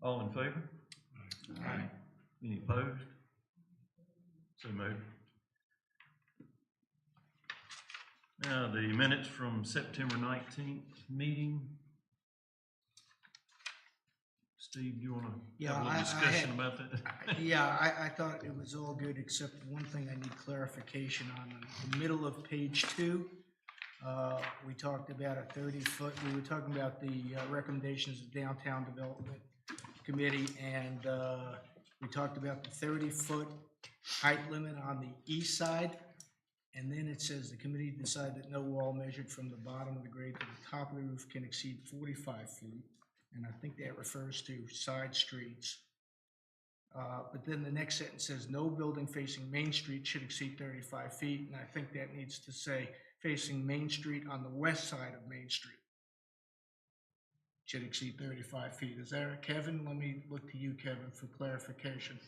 All in favor? Aye. Any opposed? So moved. Now, the minutes from September 19th meeting. Steve, do you want to have a little discussion about that? Yeah, I thought it was all good, except one thing I need clarification on. In the middle of page 2, we talked about a 30-foot, we were talking about the recommendations of Downtown Development Committee, and we talked about the 30-foot height limit on the east side. And then it says the committee decided that no wall measured from the bottom of the grade to the top of the roof can exceed 45 feet. And I think that refers to side streets. But then the next sentence says no building facing Main Street should exceed 35 feet. And I think that needs to say facing Main Street on the west side of Main Street should exceed 35 feet. Is that right, Kevin? Let me look to you, Kevin, for clarification.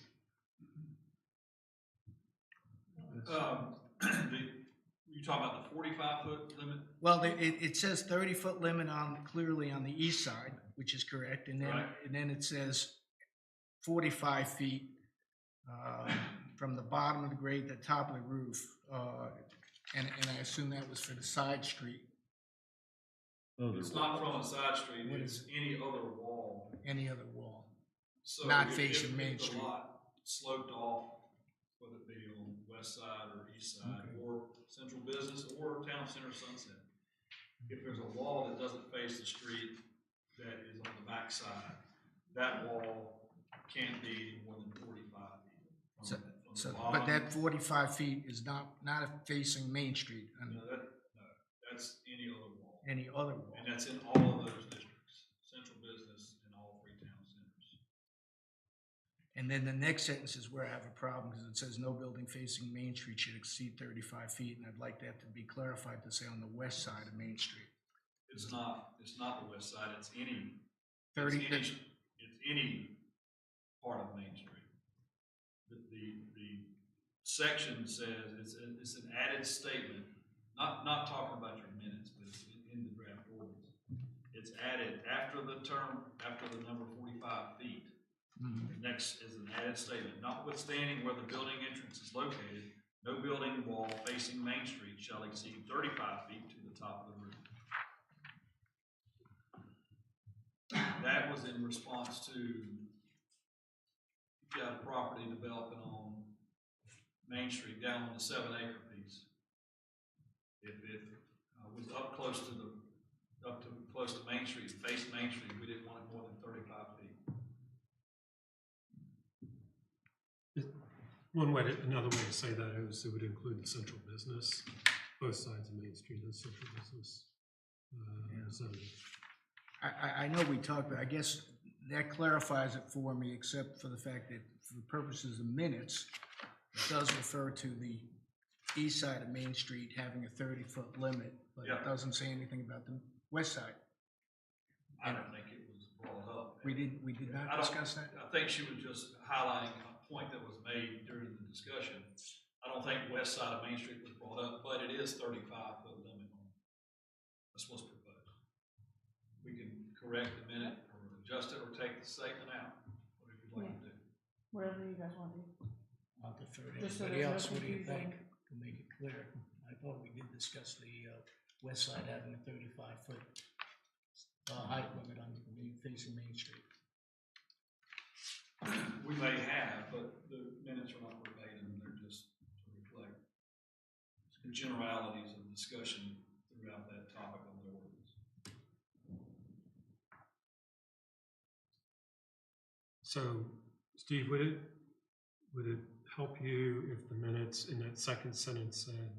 You talking about the 45-foot limit? Well, it says 30-foot limit clearly on the east side, which is correct, and then Right. and then it says 45 feet from the bottom of the grade to the top of the roof, and I assume that was for the side street. It's not from a side street, What it's is any other wall. Any other wall, So Not if- facing if Main the Street. lot sloped off, whether it be on the west side or east side, Okay. or central business, or town center Sunset. If there's a wall that doesn't face the street that is on the back side, that wall can't be more than 45 feet. From the but bottom. that 45 feet is not facing Main Street, and No, that's any other wall. any other wall. And that's in all of those districts, central business and all 3 town centers. And then the next sentence is where I have a problem, because it says no building facing Main Street should exceed 35 feet, and I'd like that to be clarified to say on the west side of Main Street. It's not the west side, it's any, 30, it's any part of Main Street. The section says, it's an added statement, not talking about your minutes, but it's in the draft ordinance. It's added after the number 45 feet. The next is an added statement, notwithstanding where the building entrance is located, no building wall facing Main Street shall exceed 35 feet to the top of the roof. That was in response to, you got a property developing on Main Street down on the 7-acre piece. If it was up close to Main Street, faced Main Street, we didn't want it more than 35 feet. Another way to say that is it would include the central business, both sides of Main Street and central business zone. I know we talked, but I guess that clarifies it for me, except for the fact that for the purposes of minutes, it does refer to the east side of Main Street having a 30-foot limit, but Yeah. it doesn't say anything about the west side. I don't think it was brought up. We did I not don't- discuss that? I think she was just highlighting a point that was made during the discussion. I don't think west side of Main Street was brought up, but it is 35-foot limit on it. That's what's proposed. We can correct the minute or adjust it or take the statement out, whatever you'd like to do. Whatever you guys want to do. I'll defer to Just so anybody there's else. no What do you confusion. think? To make it clear, I thought we did discuss the west side having a 35-foot height limit on facing Main Street. We may have, but the minutes are not verbatim, they're just to reflect the generalities of discussion throughout that topic on the ordinance. So, Steve, would it help you if the minutes in that second sentence said,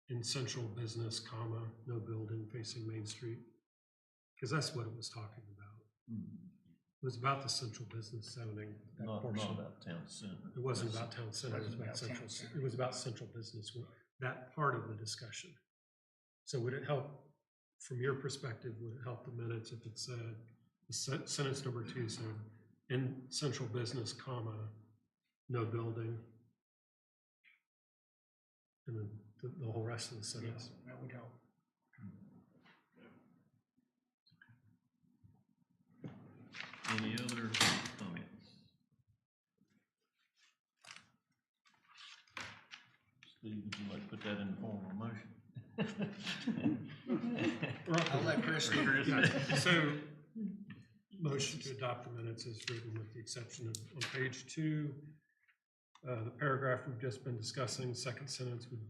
in central business, comma, no building facing Main Street? Because that's what it was talking about. It was about the central business zoning, that Not portion. about town center. It wasn't about town center, it was Wasn't about about central, town center. it was about central business, that part of the discussion. So would it help, from your perspective, would it help the minutes if it said, sentence number 2 said, in central business, comma, no building? And then the whole rest of the sentence. That would help. Any other I'll let Chris do it. Yeah, so, motion to adopt the minutes is written with the exception of on page 2, the paragraph we've just been discussing, second sentence would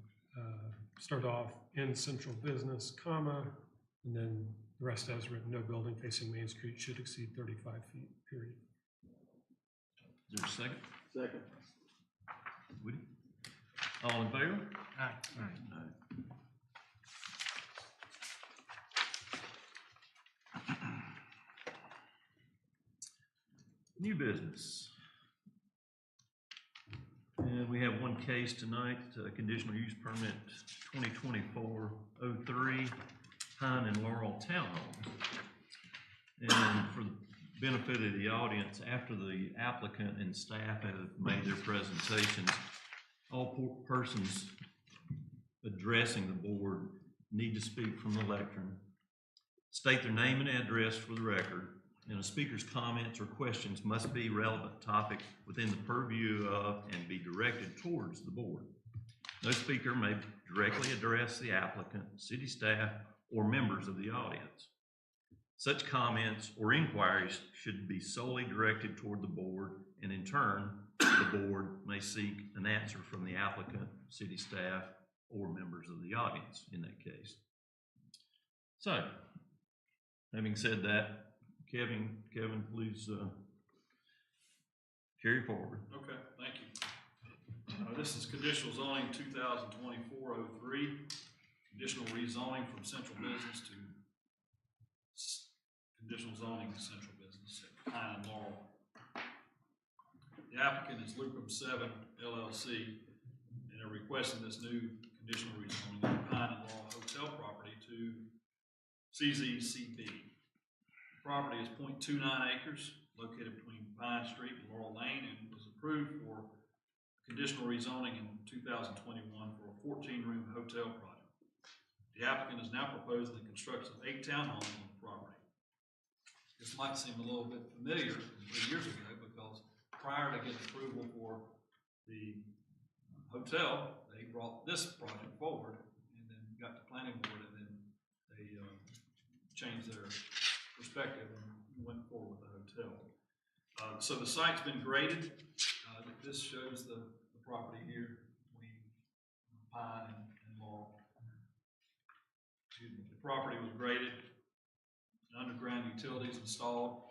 start off in central business, comma, and then the rest as written, no building facing Main Street should exceed 35 feet, period. Is there a second? Second. Woody? All in favor? Aye. New business. And we have one case tonight, conditional use permit 2024-03, Pine and Laurel Townhomes. And for the benefit of the audience, after the applicant and staff have made their presentations, all persons addressing the board need to speak from the lectern, state their name and address for the record, and a speaker's comments or questions must be relevant topic within the purview of and be directed towards the board. No speaker may directly address the applicant, city staff, or members of the audience. Such comments or inquiries should be solely directed toward the board, and in turn, the board may seek an answer from the applicant, city staff, or members of the audience in that case. So, having said that, Kevin, please carry forward. Okay, thank you. This is conditional zoning 2024-03, conditional rezoning from central business to conditional zoning central business at Pine and Laurel. The applicant is Lucrum 7 LLC, and they're requesting this new conditional rezoning of the Pine and Laurel Hotel property to CZCB. The property is 0.29 acres, located between Pine Street and Laurel Lane, and was approved for conditional rezoning in 2021 for a 14-room hotel project. The applicant is now proposing the construction of 8 townhomes on the property. This might seem a little bit familiar from 3 years ago, because prior to getting approval for the hotel, they brought this project forward and then got to planning board, and then they changed their perspective and went forward with the hotel. So the site's been graded. This shows the property here between Pine and Laurel. Excuse me. The property was graded, underground utilities installed.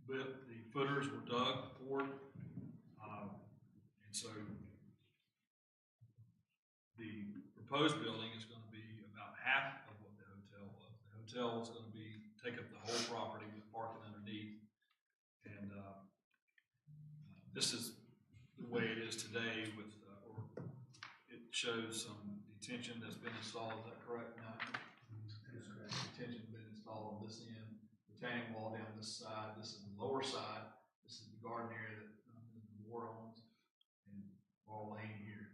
But the footers were dug, poured, and so the proposed building is going to be about half of what the hotel was. The hotel was going to take up the whole property with parking underneath, and this is the way it is today. With or it shows some detention that's been installed. Is that correct? Now, detention been installed on this end. Retaining wall down this side. This is the lower side. This is the garden area that the ward owns, and Laurel Lane here.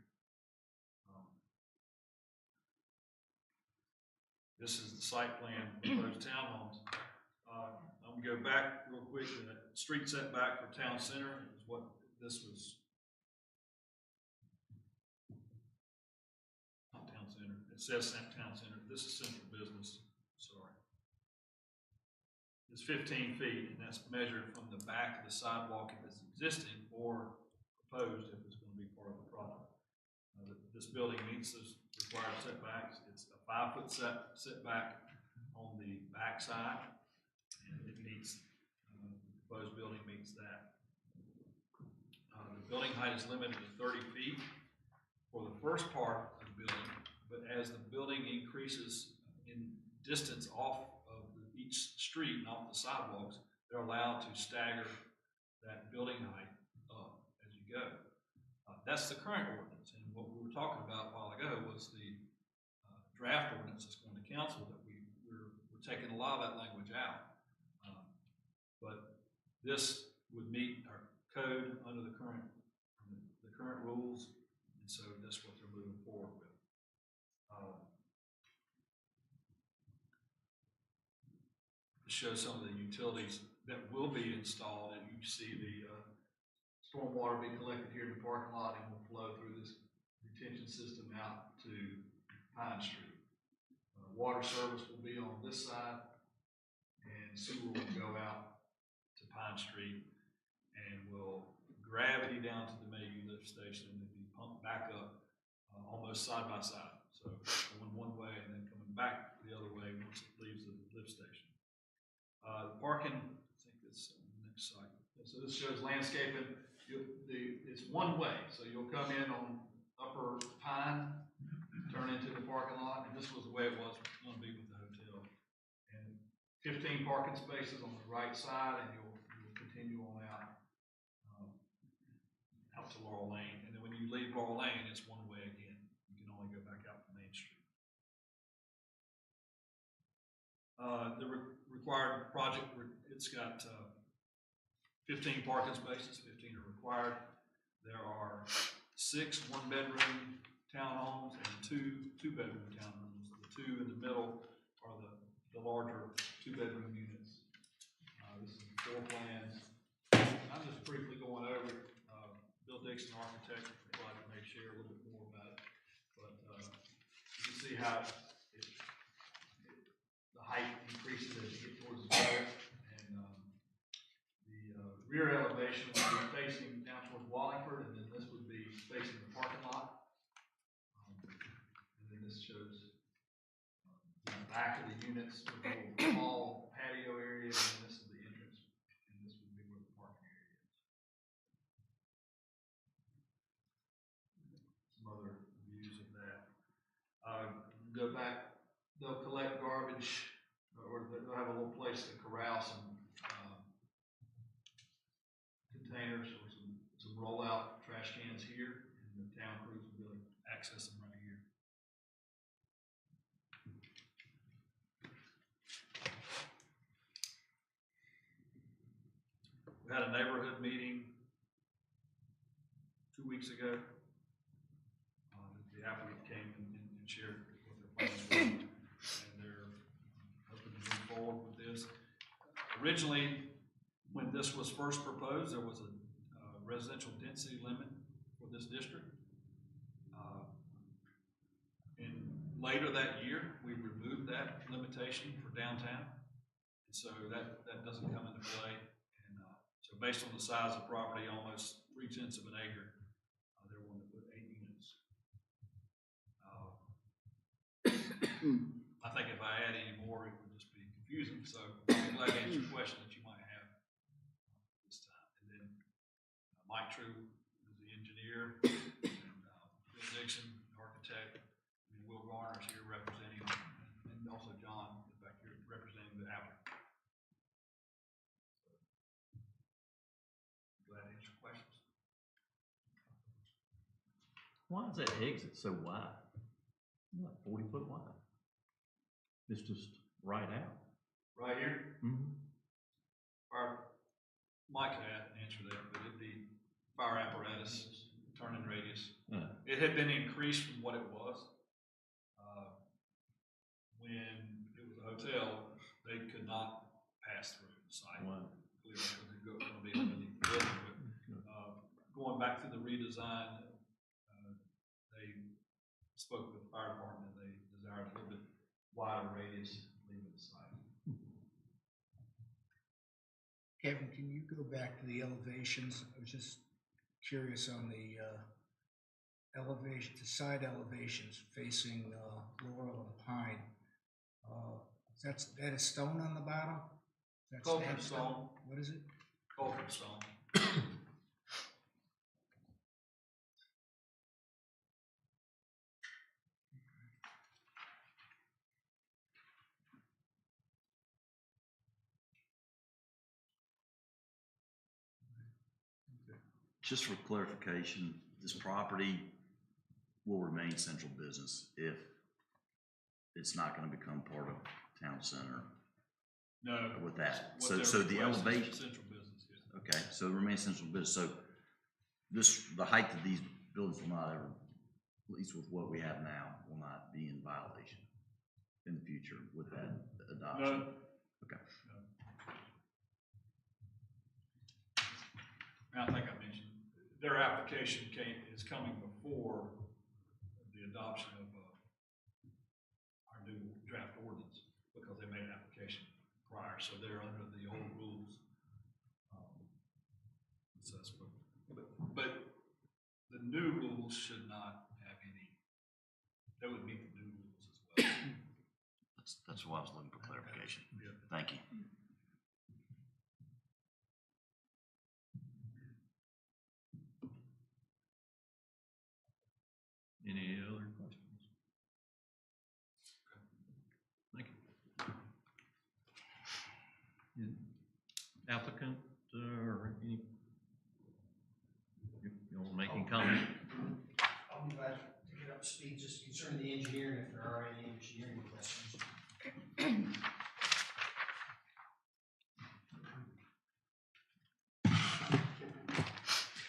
This is the site plan for those townhomes. I'm gonna go back real quick. The street setback for town center is what this was. Not town center. It says town center. This is central business. Sorry. It's 15 feet, and that's measured from the back of the sidewalk if it's existing, or proposed if it's going to be part of the project. This building meets those required setbacks. It's a 5-foot setback on the back side, and it meets, the proposed building meets that. The building height is limited to 30 feet for the first part of the building, but as the building increases in distance off of each street and off the sidewalks, they're allowed to stagger that building height up as you go. That's the current ordinance, and what we were talking about a while ago was the draft ordinance that's going to council that we're taking a lot of that language out. But this would meet our code under the current rules, and so that's what they're moving forward with. To show some of the utilities that will be installed, and you see the stormwater being collected here in the parking lot and will flow through this retention system out to Pine Street. Water service will be on this side, and sewer will go out to Pine Street, and will gravity down to the Mayview lift station, and be pumped back up, almost side by side. So going one way and then coming back the other way once it leaves the lift station. The parking, I think it's on the next slide. So this shows landscaping. It's one way, so you'll come in on Upper Pine, turn into the parking lot, and this was the way it was going to be with the hotel. And 15 parking spaces on the right side, and you'll continue on out to Laurel Lane. And then when you leave Laurel Lane, it's one way again. You can only go back out to Main Street. The required project, it's got 15 parking spaces, 15 are required. There are 6 one-bedroom townhomes and 2 two-bedroom townhomes. The 2 in the middle are the larger 2-bedroom units. This is the floor plans. I'm just briefly going over it. Bill Dixon, architect, may share a little bit more about it. But you can see how the height increases as you get towards the road. And the rear elevation would be facing down towards Wallingford, and then this would be facing the parking lot. And then this shows the back of the units with a little small patio area, and then this is the entrance, and this would be where the parking area is. Some other views of that. Go back, they'll collect garbage, or they'll have a little place to corral some containers or some roll-out trash cans here, and the town crews will be able to access them right here. We had a neighborhood meeting 2 weeks ago. The applicant came and shared what their plans were, and they're hoping to move forward with this. Originally, when this was first proposed, there was a residential density limit for this district. And later that year, we removed that limitation for downtown, and so that doesn't come into play. And so based on the size of the property, almost 3/10 of an acre, they're wanting to put 8 units. I think if I add any more, it would just be confusing, so I'm glad to answer your question that you might have this time. And then Mike True is the engineer, and Bill Dixon, the architect, and Will Garner is here representing, and also John is back here representing the applicant. Glad to answer questions. Why is that exit so wide? It's like 40 foot wide. It's just right out. Right here, Mm-hmm. Mike can answer that, but it'd be fire apparatus, turning radius. Yeah. It had been increased from what it was. When it was a hotel, they could not pass through the site. Wow. Clearly, because it's going to be underneath the building. But going back to the redesign, they spoke with the fire department, and they desired a little bit wider radius leaving the site. Kevin, can you go back to the elevations? I was just curious on the elevation, the side elevations facing Laurel and Pine. That is stone on the bottom? That's Cultured stone. What is it? Cultured stone. Just for clarification, this property will remain central business if it's not going to become part of town center No. with that. What they're So the requesting is elevation, Central business, yes. okay, so it remains central business. So the height of these buildings will not ever, at least with what we have now, will not be in violation in the future with that adoption. No. Okay. No. And I think I mentioned, their application is coming before the adoption of prior, so they're under the old rules. Assessment. But the new rules should not have any, that would meet the new rules as well. That's why I was looking for clarification. Yeah. Thank you. Any other questions? Thank you. Applicant, or any, you want to make any comment? I'll be glad to get up to speed just concerning the engineering, if there are any engineering questions.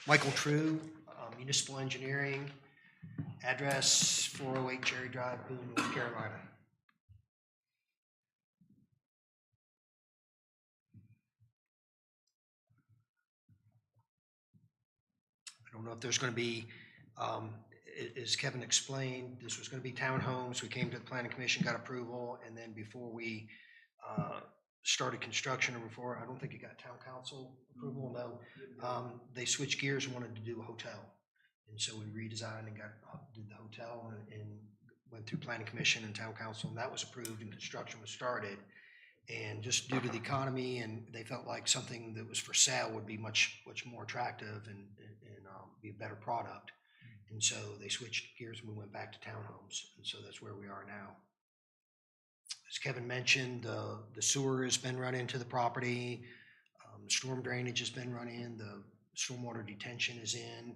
Michael True, Municipal Engineering, address 408 Cherry Drive, Boone, North Carolina. I don't know if there's going to be, as Kevin explained, this was going to be townhomes. We came to the planning commission, got approval, and then before we started construction, or before, I don't think it got town council approval, no. They switched gears and wanted to do a hotel. And so we redesigned and did the hotel and went through planning commission and town council, and that was approved and construction was started. And just due to the economy, and they felt like something that was for sale would be much more attractive and be a better product. And so they switched gears and we went back to townhomes. And so that's where we are now. As Kevin mentioned, the sewer has been run into the property. Storm drainage has been run in. The stormwater detention is in.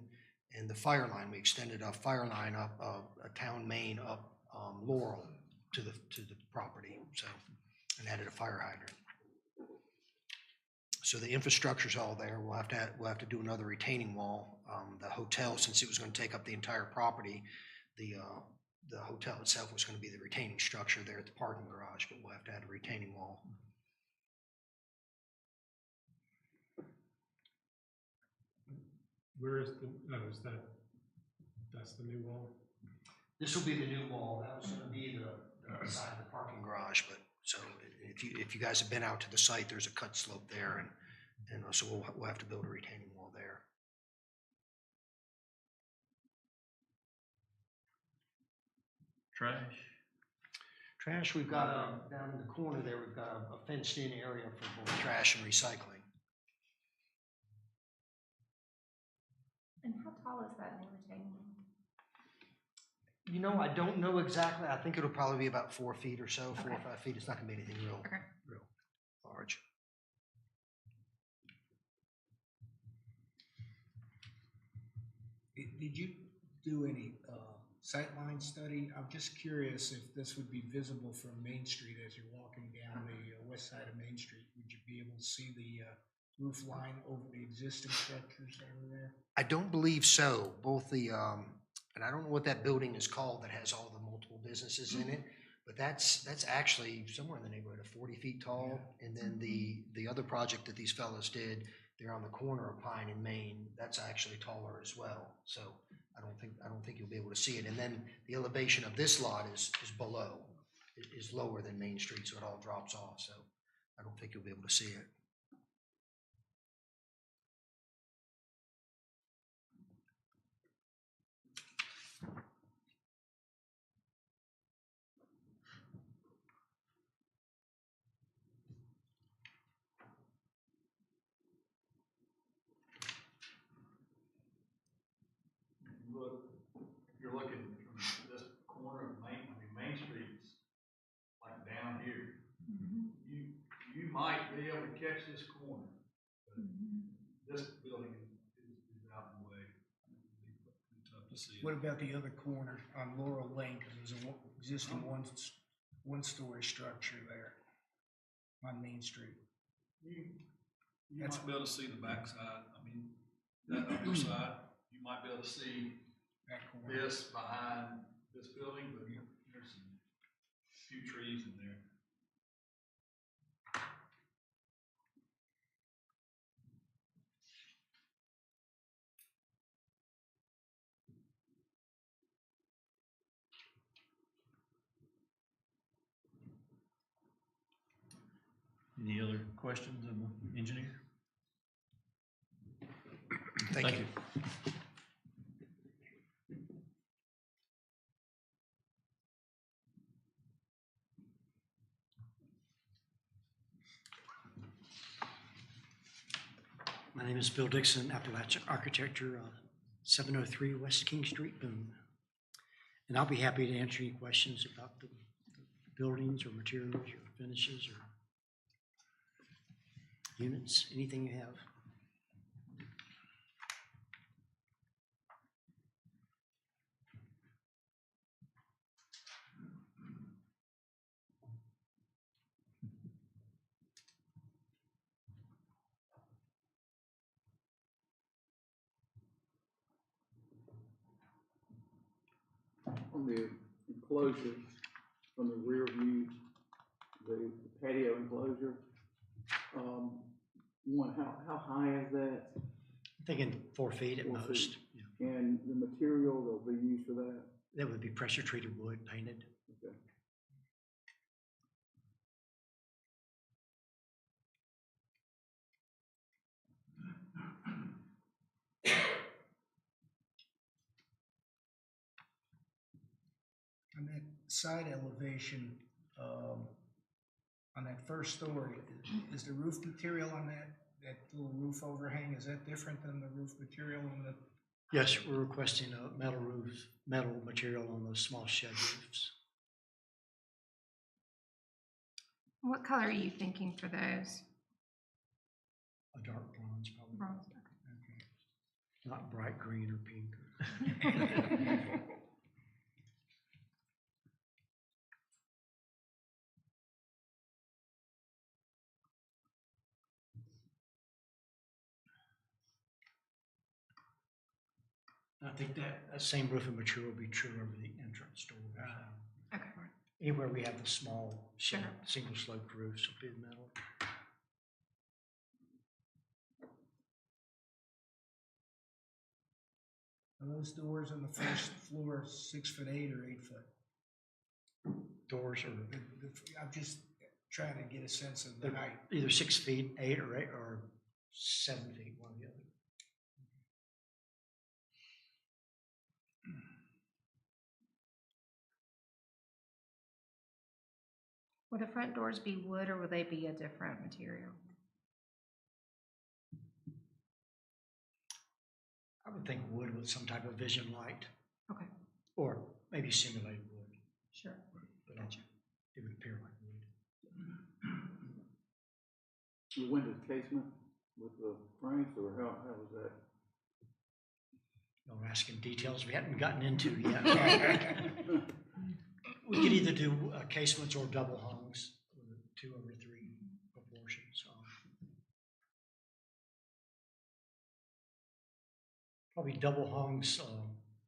And the fire line, we extended a fire line up, a town main up Laurel to the property. So, and added a fire hydrant. So the infrastructure's all there. We'll have to do another retaining wall. The hotel, since it was going to take up the entire property, the hotel itself was going to be the retaining structure there at the parking garage, but we'll have to add a retaining wall. Where is the, oh, that's the new wall? This will be the new wall. That was going to be the side of the parking garage, but so if you guys have been out to the site, there's a cut slope there, and so we'll have to build a retaining wall there. Trash, we've got down in the corner there, we've got a fenced-in area for both trash and recycling. And how tall is that new retaining wall? You know, I don't know exactly. I think it'll probably be about 4 feet or so, 4 or 5 feet. It's not gonna be anything real large. Did you do any sightline study? I'm just curious if this would be visible from Main Street as you're walking down the west side of Main Street. Would you be able to see the roof line over the existing structures over there? I don't believe so. Both the, and I don't know what that building is called that has all the multiple businesses in it, but that's actually somewhere in the neighborhood of 40 feet tall. And then the other project that these fellows did, they're on the corner of Pine and Main. That's actually taller as well. So I don't think you'll be able to see it. And then the elevation of this lot is below, is lower than Main Street, so it all drops off. So I don't think you'll be able to see it. Look, if you're looking from this corner of Main Street's like down here. You might be able to catch this corner, but this building is out in the way. It'd be tough to see. What about the other corner on Laurel Lane? Because there's an existing one-story structure there on Main Street. You might be able to see the backside. I mean, that other side, you might be able to see That corner. this behind this building, but there's some few trees in there. Any other questions of the engineer? Thank you. My name is Bill Dixon, Appalachian Architecture, 703 West King Street, Boone. And I'll be happy to answer any questions about the buildings or materials or finishes or units, anything you have. On the enclosure, from the rear view, the patio enclosure, one, how high is that? I'm thinking 4 feet at 4 feet. most. Yeah. And the material that'll be used for that? That would be pressure treated wood painted. Okay. On that side elevation, on that first story, is the roof material on that little roof overhang, is that different than the roof material on the? Yes, we're requesting a metal roof, metal material on those small shed roofs. What color are you thinking for those? A dark bronze, probably. Bronze, Okay. Not bright green or pink. I think that same roofing material will be true over the entrance doors. Okay. Anywhere we have the small, Sure. single sloped roofs will be metal. Are those doors on the first floor 6'8" or 8 foot? Doors are I'm just trying to get a sense of the They're height. either 6 feet, 8 or 7 feet, one or the other. Will the front doors be wood or will they be a different material? I would think wood with some type of vision light, Okay, or maybe simulated wood, sure. but Gotcha. it would appear like wood. The window casement with the frames, or how was that? You're asking details we haven't gotten into yet. We could either do casements or double hungs, with a 2/3 proportion, so. Probably double hungs,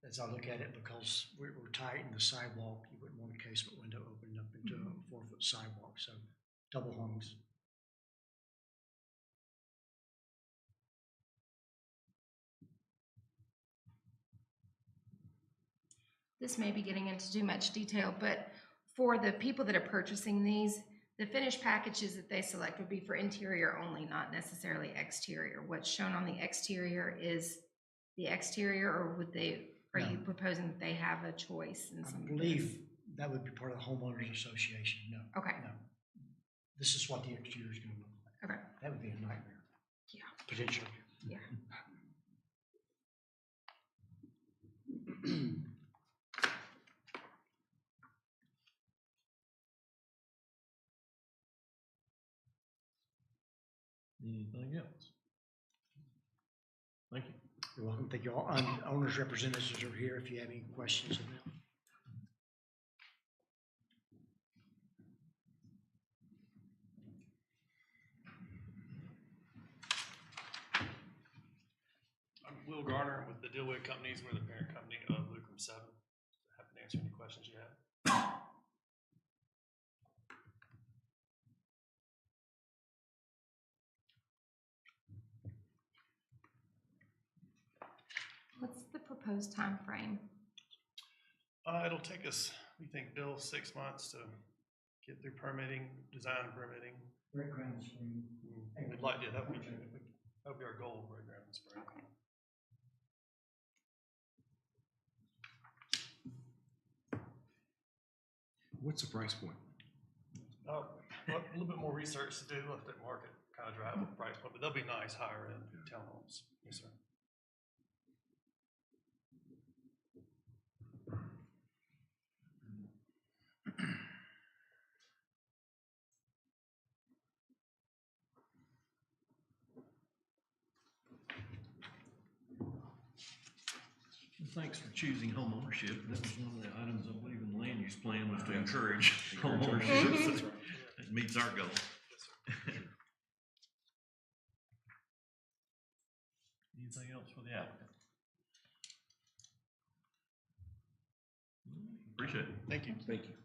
as I look at it, because we're tight in the sidewalk. You wouldn't want a casement window opening up into a 4-foot sidewalk, so double hungs. This may be getting into too much detail, but for the people that are purchasing these, the finished packages that they select would be for interior only, not necessarily exterior. What's shown on the exterior is the exterior, or are you proposing that they have a choice in I some of believe that would be part of the homeowners association, no. Okay. No. This is what the exterior is gonna look like. Okay. That would be a nightmare. Yeah. Potentially. Yeah. Anything else? Thank you. You're welcome. Thank you all. Owners' representatives are here if you have any questions of them. I'm Will Garner with the Dillwig Companies. We're the parent company of Lucrum 7. Happy to answer any questions you have. What's the proposed time frame? It'll take us, we think, Bill, 6 months to get through permitting, design and permitting. Brett Crown Spring. We'd like, yeah, that would be our goal right there in the spring. Okay. What's the price point? Well, a little bit more research to do, let that market kind of drive the price point, but they'll be nice, higher end townhomes. Yes, sir. Thanks for choosing homeownership. That was one of the items I believe in the land use plan was to encourage homeownership. It meets our goal. Anything else for the applicant? Appreciate it. Thank you. Thank you.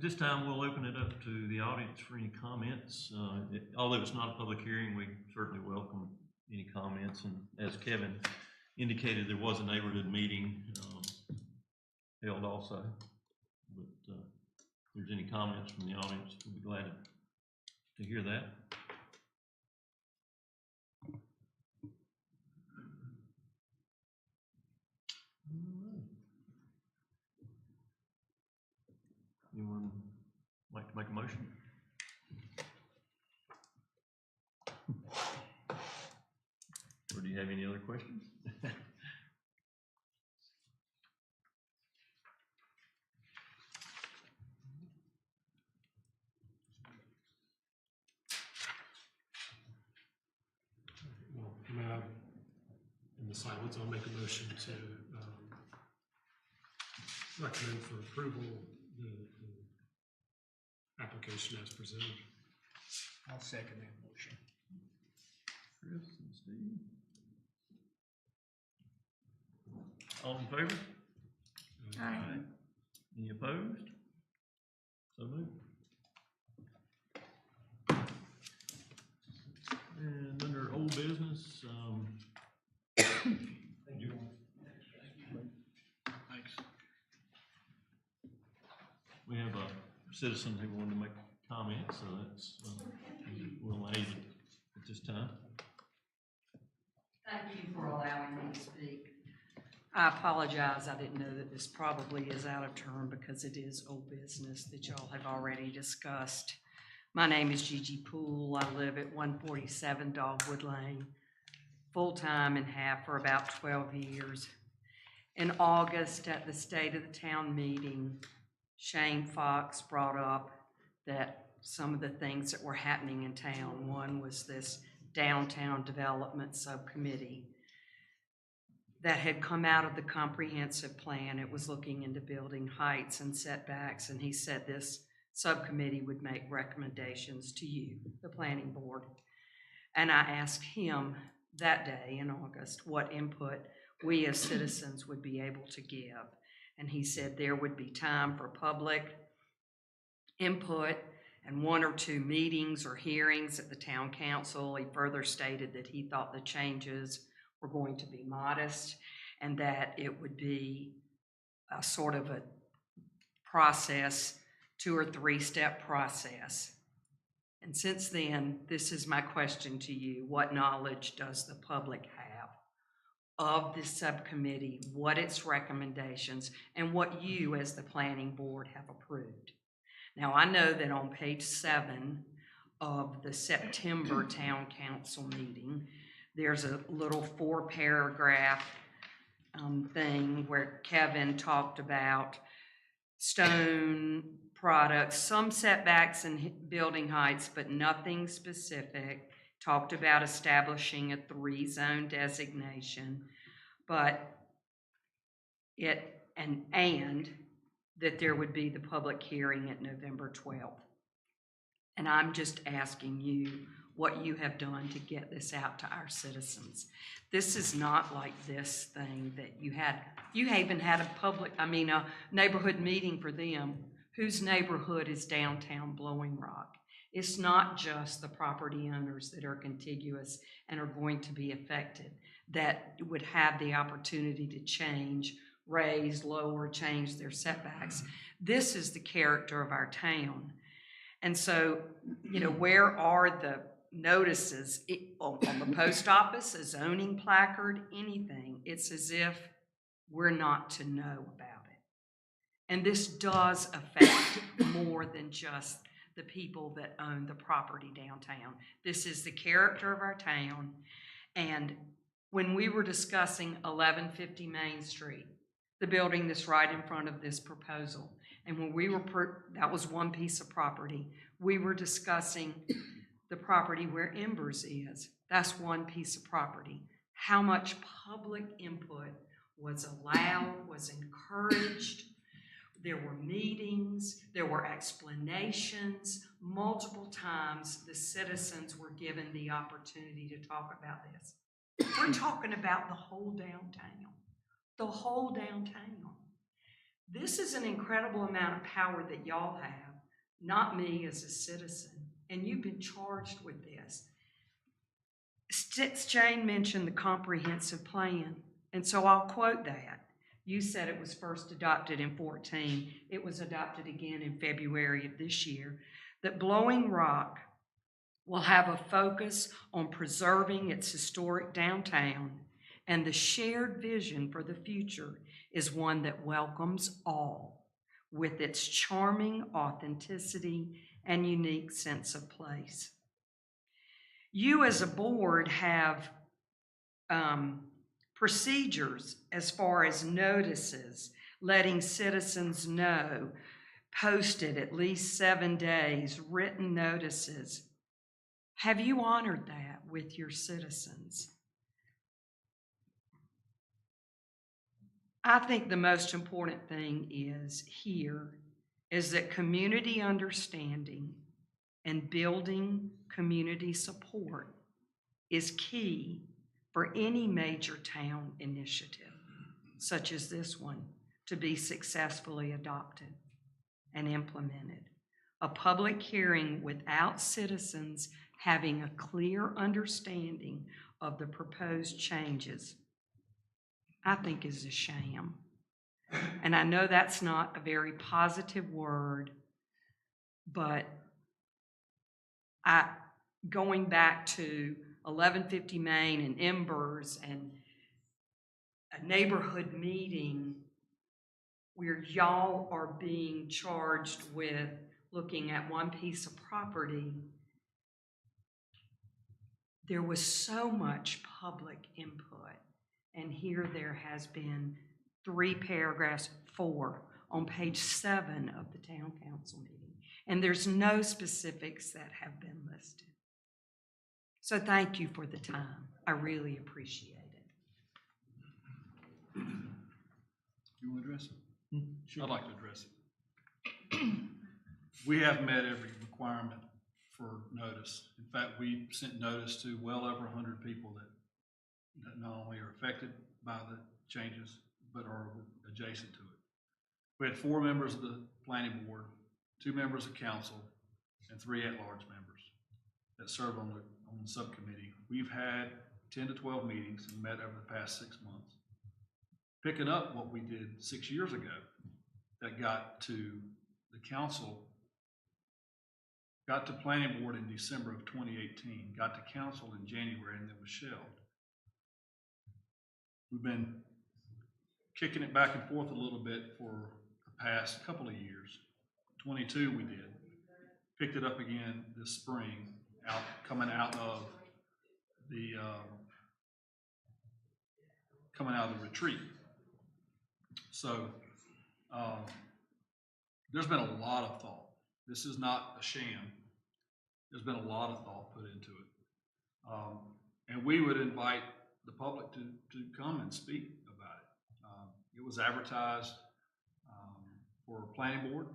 This time, we'll open it up to the audience for any comments. Although it's not a public hearing, we certainly welcome any comments. And as Kevin indicated, there was a neighborhood meeting held also. But if there's any comments from the audience, we'll be glad to hear that. Anyone like to make a motion? Or do you have any other questions? Well, now, in the silence, I'll make a motion to recommend for approval the application as presented. I'll second that motion. Chris and Steve? All in favor? Aye. Any opposed? So moved. And under old business, Thanks. we have a citizen who wanted to make a comment, so that's, we'll aid it at this time. Thank you for allowing me to speak. I apologize, I didn't know that this probably is out of turn because it is old business that y'all have already discussed. My name is Gigi Poole. I live at 147 Dogwood Lane, full-time and have for about 12 years. In August, at the State of the Town meeting, Shane Fox brought up that some of the things that were happening in town, one was this downtown development subcommittee that had come out of the comprehensive plan. It was looking into building heights and setbacks, and he said this subcommittee would make recommendations to you, the planning board. And I asked him that day in August what input we as citizens would be able to give. And he said there would be time for public input and 1 or 2 meetings or hearings at the town council. He further stated that he thought the changes were going to be modest and that it would be a sort of a process, 2 or 3 step process. And since then, this is my question to you. What knowledge does the public have of this subcommittee, what its recommendations, and what you as the planning board have approved? Now, I know that on page 7 of the September town council meeting, there's a little 4-paragraph thing where Kevin talked about stone products, some setbacks and building heights, but nothing specific. Talked about establishing a 3-zone designation, but and that there would be the public hearing at November 12th. And I'm just asking you what you have done to get this out to our citizens. This is not like this thing that you even had a neighborhood meeting for them. Whose neighborhood is downtown Blowing Rock? It's not just the property owners that are contiguous and are going to be affected that would have the opportunity to change raise, lower, change their setbacks. This is the character of our town. And so, where are the notices on the post office, a zoning placard, anything? It's as if we're not to know about it. And this does affect more than just the people that own the property downtown. This is the character of our town. And when we were discussing 1150 Main Street, the building that's right in front of this proposal, and when we were, that was one piece of property, we were discussing the property where Embers is. That's one piece of property. How much public input was allowed, was encouraged. There were meetings, there were explanations. Multiple times the citizens were given the opportunity to talk about this. We're talking about the whole downtown. The whole downtown. This is an incredible amount of power that y'all have, not me as a citizen, and you've been charged with this. Jane mentioned the comprehensive plan, and so I'll quote that. You said it was first adopted in 2014. It was adopted again in February of this year. That Blowing Rock will have a focus on preserving its historic downtown, and the shared vision for the future is one that welcomes all, with its charming authenticity and unique sense of place. You as a board have procedures as far as notices, letting citizens know, posted at least 7 days, written notices. Have you honored that with your citizens? I think the most important thing is that community understanding and building community support is key for any major town initiative, such as this one, to be successfully adopted and implemented. A public hearing without citizens having a clear understanding of the proposed changes, I think is a sham. And I know that's not a very positive word, but going back to 1150 Main and Embers and a neighborhood meeting where y'all are being charged with looking at one piece of property, there was so much public input. And here there has been 3 paragraphs, 4, on page 7 of the town council meeting. And there's no specifics that have been listed. So thank you for the time. I really appreciate it. You want to address it? Sure. I'd like to address it. We have met every requirement for notice. In fact, we sent notice to well over 100 people that not only are affected by the changes, but are adjacent to it. We had 4 members of the planning board, 2 members of council, and 3 at-large members that serve on the subcommittee. We've had 10 to 12 meetings and met over the past 6 months. Picking up what we did 6 years ago that got to the council, got to planning board in December of 2018, got to council in January, and then was shelved. We've been kicking it back and forth a little bit for the past couple of years. 22 we did. Picked it up again this spring, coming out of the retreat. So there's been a lot of thought. This is not a sham. There's been a lot of thought put into it. And we would invite the public to come and speak about it. It was advertised for planning board.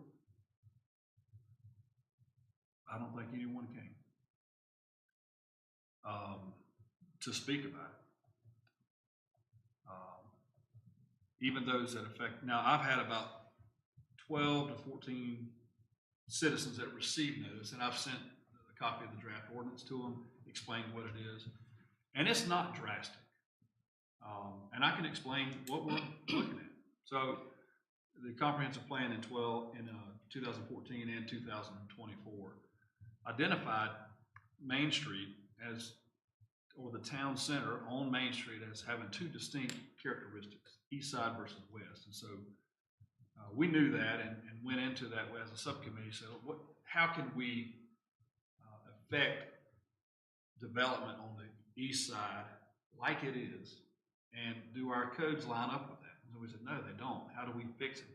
I don't think anyone came to speak about it. Even those that affect, now I've had about 12 to 14 citizens that received notice, and I've sent a copy of the draft ordinance to them, explained what it is. And it's not drastic. And I can explain what we're looking at. So the comprehensive plan in 2014 and 2024 identified Main Street as, or the town center on Main Street as having two distinct characteristics, east side versus west. And so we knew that and went into that as a subcommittee. So how can we affect development on the east side like it is, and do our codes line up with that? And we said, no, they don't. How do we fix it?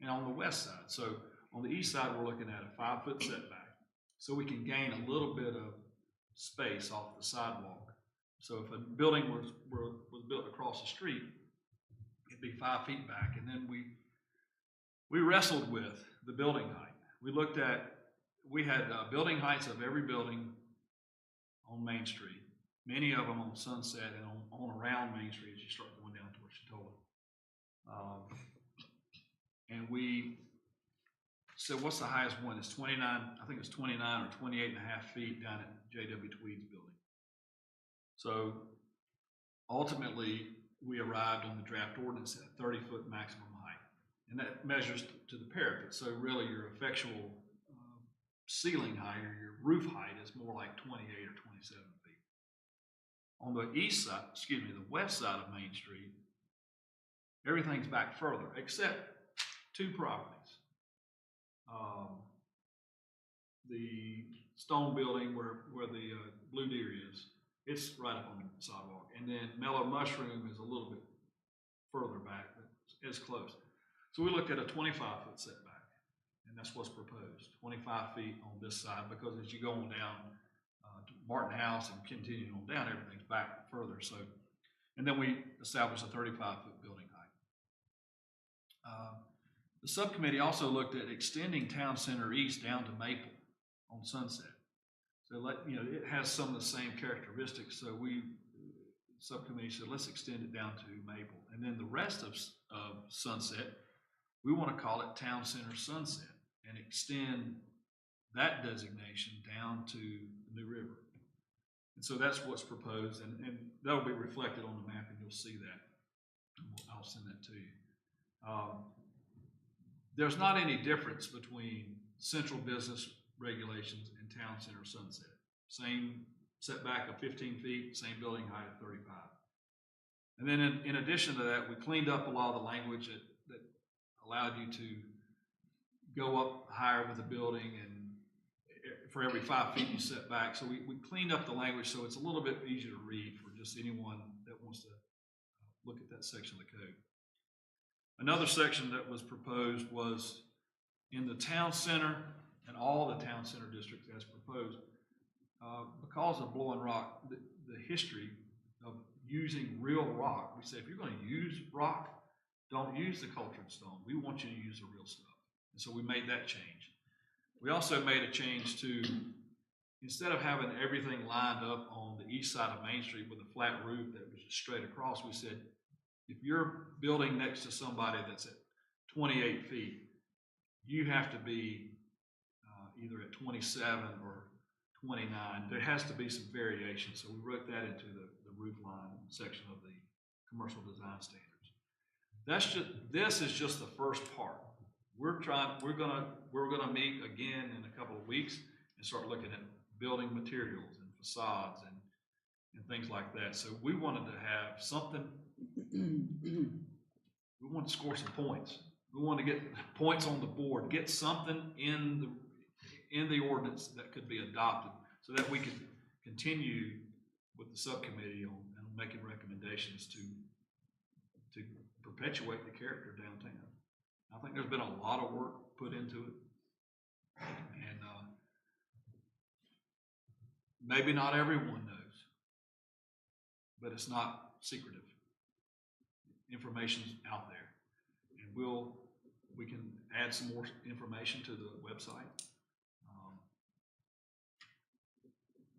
And on the west side, so on the east side, we're looking at a 5-foot setback, so we can gain a little bit of space off the sidewalk. So if a building was built across the street, it'd be 5 feet back. And then we wrestled with the building height. We had building heights of every building on Main Street, many of them on Sunset and on around Main Street as you start going down towards Chatola. And we said, what's the highest one? It's 29, I think it's 29 or 28 and a half feet down at J.W. Tweed's building. So ultimately, we arrived on the draft ordinance at 30-foot maximum height. And that measures to the parapet. So really your effectual ceiling height or your roof height is more like 28 or 27 feet. On the east side, the west side of Main Street, everything's back further, except 2 properties. The stone building where the Blue Deer is, it's right up on the sidewalk. And then Mellow Mushroom is a little bit further back, but it's close. So we looked at a 25-foot setback, and that's what's proposed, 25 feet on this side, because as you go on down to Martin House and continue on down, everything's back further. So, and then we established a 35-foot building height. The subcommittee also looked at extending Town Center East down to Maple on Sunset. So it has some of the same characteristics. So subcommittee said, let's extend it down to Maple. And then the rest of Sunset, we want to call it Town Center Sunset and extend that designation down to the New River. And so that's what's proposed, and that'll be reflected on the map, and you'll see that. I'll send that to you. There's not any difference between central business regulations and Town Center Sunset. Same setback of 15 feet, same building height of 35. And then in addition to that, we cleaned up a lot of the language that allowed you to go up higher with the building, and for every 5 feet you set back. So we cleaned up the language so it's a little bit easier to read for just anyone that wants to look at that section of the code. Another section that was proposed was in the town center and all the town center districts as proposed, because of Blowing Rock, the history of using real rock. We say, if you're going to use rock, don't use the cultured stone. We want you to use the real stuff. And so we made that change. We also made a change to, instead of having everything lined up on the east side of Main Street with a flat roof that was just straight across, we said, if you're building next to somebody that's at 28 feet, you have to be either at 27 or 29. There has to be some variation. So we wrote that into the roof line section of the commercial design standards. This is just the first part. We're gonna meet again in a couple of weeks and start looking at building materials and facades and things like that. So we wanted to have something. We want to score some points. We want to get points on the board, get something in the ordinance that could be adopted so that we could continue with the subcommittee on making recommendations to perpetuate the character downtown. I think there's been a lot of work put into it, and maybe not everyone knows, but it's not secretive. Information's out there, and we can add some more information to the website.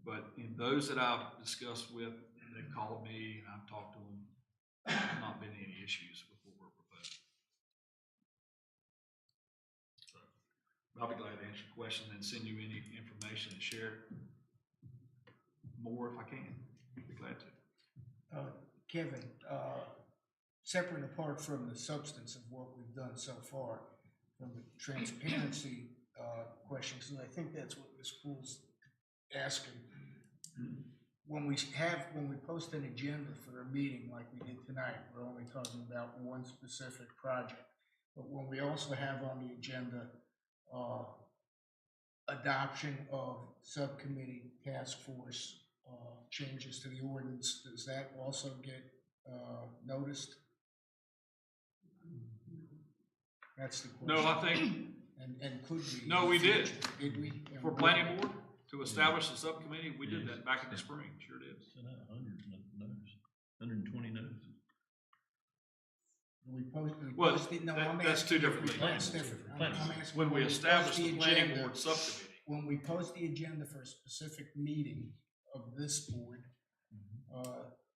But in those that I've discussed with, they've called me and I've talked to them. There's not been any issues with what we're proposing. So I'll be glad to answer questions and send you any information and share more if I can. I'd be glad to. Kevin, separate and apart from the substance of what we've done so far, from the transparency questions, and I think that's what Ms. Poole's asking. When we post an agenda for a meeting like we did tonight, we're only talking about one specific project. But when we also have on the agenda adoption of subcommittee task force changes to the ordinance, does that also get noticed? That's the question. No, I think, And could we? No, we did. Did we? for planning board, to establish a subcommittee, we did that back in the spring, sure did. Sent out hundreds of notices, 120 notices. We posted, Well, no, I'm that's two asking if different we things. That's different. I'm asking When we post established the planning agenda- board subcommittee, When we post the agenda for a specific meeting of this board,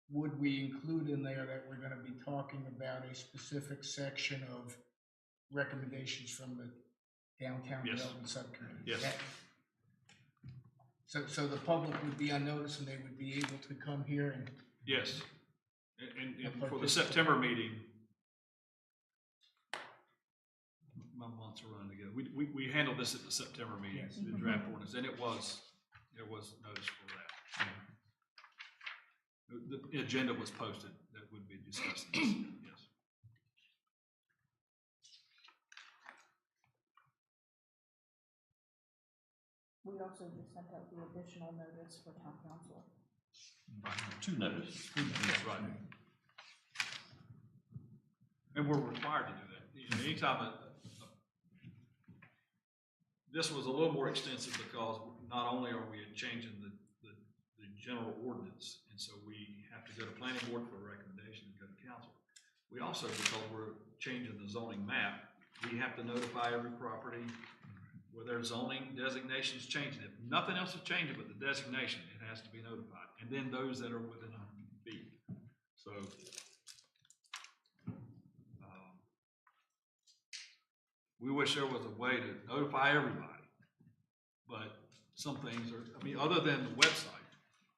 would we include in there that we're gonna be talking about a specific section of recommendations from the downtown Yes. development subcommittee? Yes. So the public would be on notice and they would be able to come here and, yes. And for the September meeting, my months are running together. We handled this at the September meeting, Yes. the draft ordinance, and it was notice for that. The agenda was posted that would be discussed, yes. We also just sent out the additional notice for town council. Two notices. That's right. And we're required to do that. You know, anytime this was a little more extensive because not only are we changing the general ordinance, and so we have to go to planning board for a recommendation and go to council. We also, because we're changing the zoning map, we have to notify every property where their zoning designations changing. If nothing else is changing but the designation, it has to be notified. And then those that are within 100 feet. So, we wish there was a way to notify everybody. But some things are, I mean, other than the website.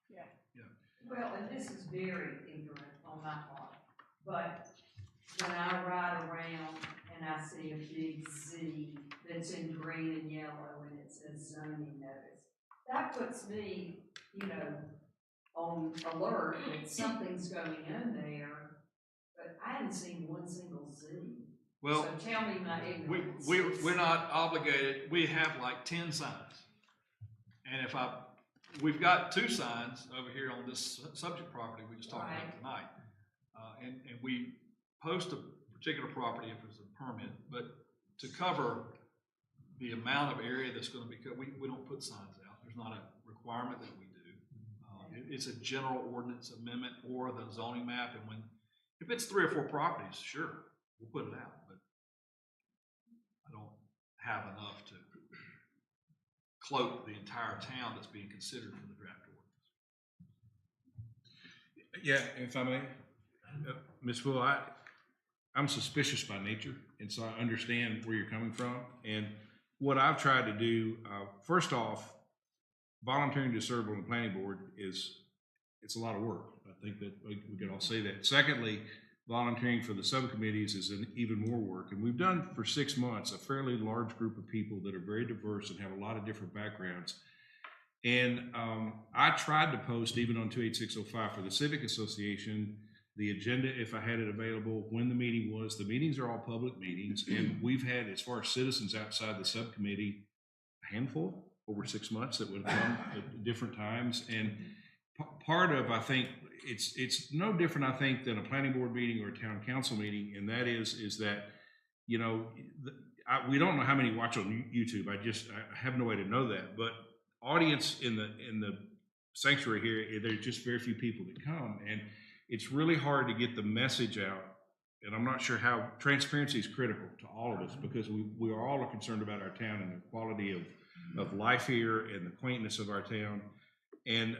Yeah. Yeah. Well, and this is very ignorant on my part, but when I ride around and I see a big Z that's in green and yellow and it says zoning notice, that puts me, you know, on alert that something's going on there, but I hadn't seen one single Z. Well, So tell me my ignorance. we're not obligated, we have like 10 signs. And we've got 2 signs over here on this subject property we just talked about tonight. And we post a particular property if it's a permit, but to cover the amount of area that's gonna be covered, we don't put signs out. There's not a requirement that we do. It's a general ordinance amendment or the zoning map, and if it's 3 or 4 properties, sure, we'll put it out, but I don't have enough to cloak the entire town that's being considered for the draft ordinance. Yeah, if I may, Ms. Will, I'm suspicious by nature, and so I understand where you're coming from. And what I've tried to do, first off, volunteering to serve on the planning board it's a lot of work. I think that we can all say that. Secondly, volunteering for the subcommittees is even more work. And we've done for 6 months a fairly large group of people that are very diverse and have a lot of different backgrounds. And I tried to post even on 28605 for the Civic Association, the agenda, if I had it available, when the meeting was. The meetings are all public meetings, and we've had, as far as citizens outside the subcommittee, a handful over 6 months that would come at different times. And part of, I think, it's no different, I think, than a planning board meeting or a town council meeting, and that is that, you know, we don't know how many watch on YouTube. I have no way to know that, but audience in the sanctuary here, there's just very few people that come, and it's really hard to get the message out. And I'm not sure how transparency is critical to all of us, because we are all concerned about our town and the quality of life here and the quaintness of our town. And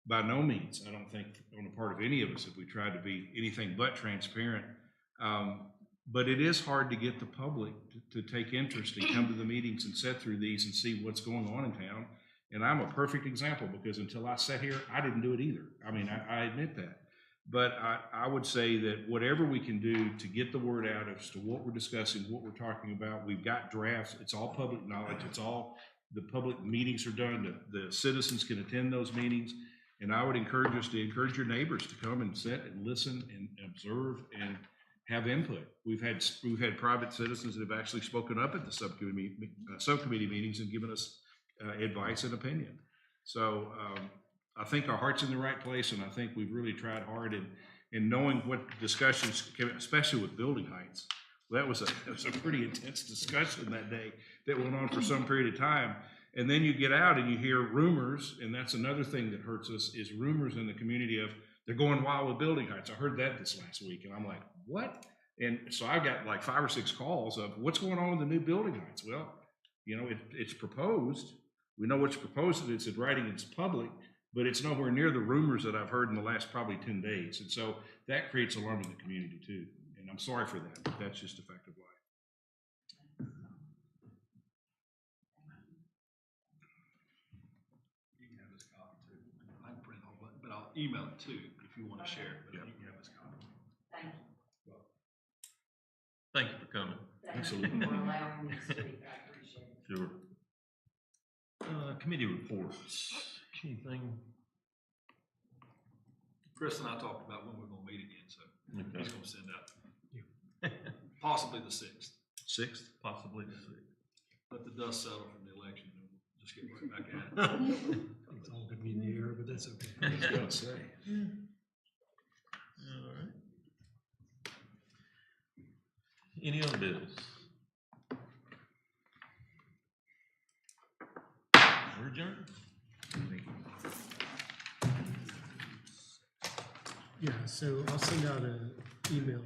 by no means, I don't think on the part of any of us have we tried to be anything but transparent. But it is hard to get the public to take interest and come to the meetings and sit through these and see what's going on in town. And I'm a perfect example, because until I sat here, I didn't do it either. I mean, I admit that. But I would say that whatever we can do to get the word out as to what we're discussing, what we're talking about, we've got drafts, it's all public knowledge, it's all, the public meetings are done, the citizens can attend those meetings. And I would encourage us to encourage your neighbors to come and sit and listen and observe and have input. We've had private citizens that have actually spoken up at the subcommittee meetings and given us advice and opinion. So I think our heart's in the right place, and I think we've really tried hard in knowing what discussions, especially with building heights. That was a pretty intense discussion that day that went on for some period of time. And then you get out and you hear rumors, and that's another thing that hurts us, is rumors in the community of they're going wild with building heights. I heard that this last week, and I'm like, what? And so I got like 5 or 6 calls of what's going on with the new building heights? Well, you know, it's proposed. We know what's proposed. It's in writing. It's public, but it's nowhere near the rumors that I've heard in the last probably 10 days. And so that creates alarm in the community too. And I'm sorry for that, but that's just a fact of life. You can have this copy too. I can print all, but I'll email it too if you want to share it, but you can have this copy. Thank you. Thank you for coming. Absolutely. For allowing me to speak, I appreciate it. Sure. Committee reports, anything? Chris and I talked about when we're gonna meet again, so Okay. he's gonna send out possibly the 6th. 6th, possibly the 6th. Let the dust settle from the election and we'll just get right back at it. It's all gonna be in the air, but that's okay. I was gonna say. All right. Any other bills? We're adjourned. Yeah, so I'll send out an email